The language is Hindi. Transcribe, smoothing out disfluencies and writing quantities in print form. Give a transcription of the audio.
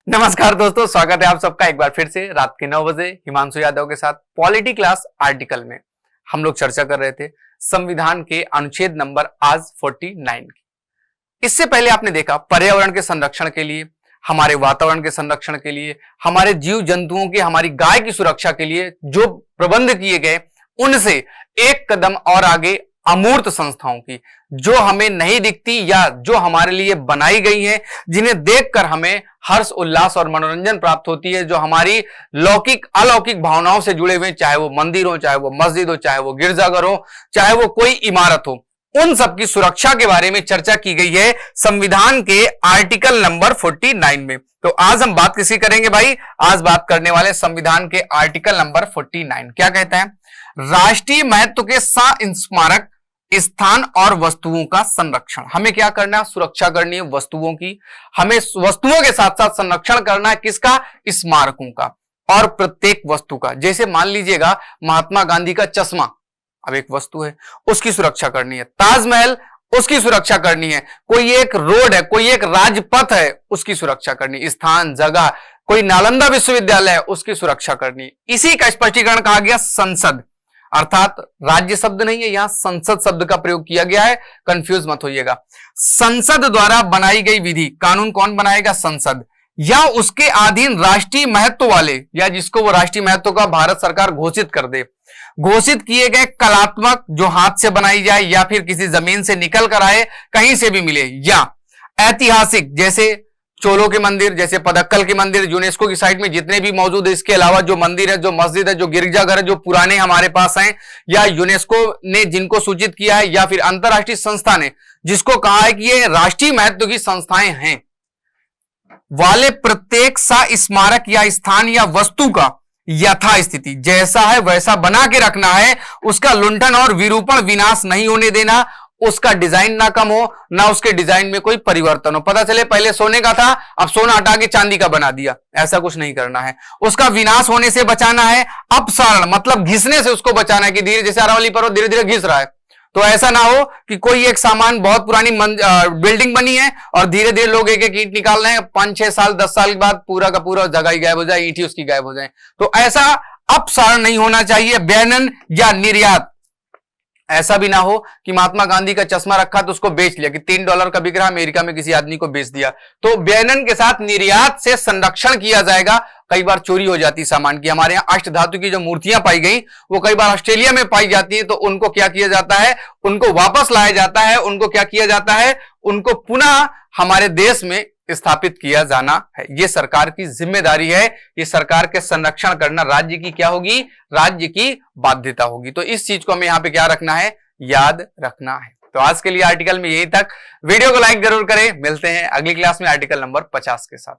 नमस्कार दोस्तों, स्वागत है आप सबका एक बार फिर से रात के 9 बजे हिमांशु यादव के साथ पॉलिटी क्लास आर्टिकल में। हम लोग चर्चा कर रहे थे संविधान के अनुच्छेद नंबर आज 49 की। इससे पहले आपने देखा पर्यावरण के संरक्षण के लिए, हमारे वातावरण के संरक्षण के लिए, हमारे जीव जंतुओं की, हमारी गाय की सुरक्षा के लिए जो प्रबंध किए गए, उनसे एक कदम और आगे अमूर्त संस्थाओं की, जो हमें नहीं दिखती या जो हमारे लिए बनाई गई हैं, जिन्हें देखकर हमें हर्ष, उल्लास और मनोरंजन प्राप्त होती है, जो हमारी लौकिक अलौकिक भावनाओं से जुड़े हुए, चाहे वो मंदिर हो, चाहे वो मस्जिद हो, चाहे वो गिरजाघर हो, चाहे वो कोई इमारत हो, उन सब की सुरक्षा के बारे में चर्चा की गई है संविधान के आर्टिकल नंबर 49 में। तो आज हम बात किसी करेंगे भाई? आज बात करने वाले संविधान के आर्टिकल नंबर 49 क्या कहता है? राष्ट्रीय महत्व के स्मारक, स्थान और वस्तुओं का संरक्षण। हमें क्या करना है? सुरक्षा करनी है वस्तुओं की। हमें वस्तुओं के साथ साथ संरक्षण करना है किसका? स्मारकों का और प्रत्येक वस्तु का। जैसे मान लीजिएगा महात्मा गांधी का चश्मा अब एक वस्तु है, उसकी सुरक्षा करनी है। ताजमहल, उसकी सुरक्षा करनी है। कोई एक रोड है, कोई एक राजपथ है, उसकी सुरक्षा करनी। स्थान, जगह, कोई नालंदा विश्वविद्यालय है, उसकी सुरक्षा करनी। इसी का स्पष्टीकरण कहा गया संसद, अर्थात राज्य शब्द नहीं है, यहां संसद शब्द का प्रयोग किया गया है, कंफ्यूज मत होइएगा। संसद द्वारा बनाई गई विधि, कानून कौन बनाएगा? संसद। या उसके अधीन राष्ट्रीय महत्व वाले, या जिसको वो राष्ट्रीय महत्व का भारत सरकार घोषित कर दे, घोषित किए गए कलात्मक, जो हाथ से बनाई जाए या फिर किसी जमीन से निकल कर आए, कहीं से भी मिले, या ऐतिहासिक, जैसे चोलों के मंदिर, जैसे पदक्कल के मंदिर यूनेस्को की साइट में जितने भी मौजूद है, इसके अलावा जो मंदिर है, जो मस्जिद है, जो गिरजाघर है, जो पुराने हमारे पास हैं, या यूनेस्को ने जिनको सूचित किया है, या फिर अंतरराष्ट्रीय संस्था ने जिसको कहा है कि ये राष्ट्रीय महत्व की संस्थाएं हैं, वाले प्रत्येक सा स्मारक या स्थान या वस्तु का यथास्थिति, जैसा है वैसा बना के रखना है। उसका लुंठन और विरूपण, विनाश नहीं होने देना। उसका डिजाइन ना कम हो, ना उसके डिजाइन में कोई परिवर्तन हो। पता चले पहले सोने का था, अब सोना हटा के चांदी का बना दिया, ऐसा कुछ नहीं करना है। उसका विनाश होने से बचाना है। अपसारण मतलब घिसने से उसको बचाना है कि धीरे, जैसे अरावली पर्वत धीरे धीरे घिस रहा है, तो ऐसा ना हो कि कोई एक सामान, बहुत पुरानी बिल्डिंग बनी है और धीरे धीरे लोग एक एक ईंट निकाल रहे हैं, 5-6 साल 10 साल के बाद पूरा का पूरा जगह ही गायब हो जाए, ईंट ही उसकी गायब हो जाए। तो ऐसा अपसारण नहीं होना चाहिए। बैनन या निर्यात, ऐसा भी ना हो कि महात्मा गांधी का चश्मा रखा तो उसको बेच लिया कि $3 का बिक रहा, अमेरिका में किसी आदमी को बेच दिया। तो बैनन के साथ निर्यात से संरक्षण किया जाएगा। कई बार चोरी हो जाती सामान की। हमारे यहाँ अष्टधातु की जो मूर्तियां पाई गई, वो कई बार ऑस्ट्रेलिया में पाई जाती है, तो उनको क्या किया जाता है? उनको वापस लाया जाता है। उनको क्या किया जाता है? उनको पुनः हमारे देश में स्थापित किया जाना है। ये सरकार की जिम्मेदारी है। ये सरकार के संरक्षण करना राज्य की क्या होगी? राज्य की बाध्यता होगी। तो इस चीज को हमें यहाँ पे क्या रखना है? याद रखना है। तो आज के लिए आर्टिकल में यही तक। वीडियो को लाइक जरूर करें। मिलते हैं अगली क्लास में आर्टिकल नंबर 50 के साथ।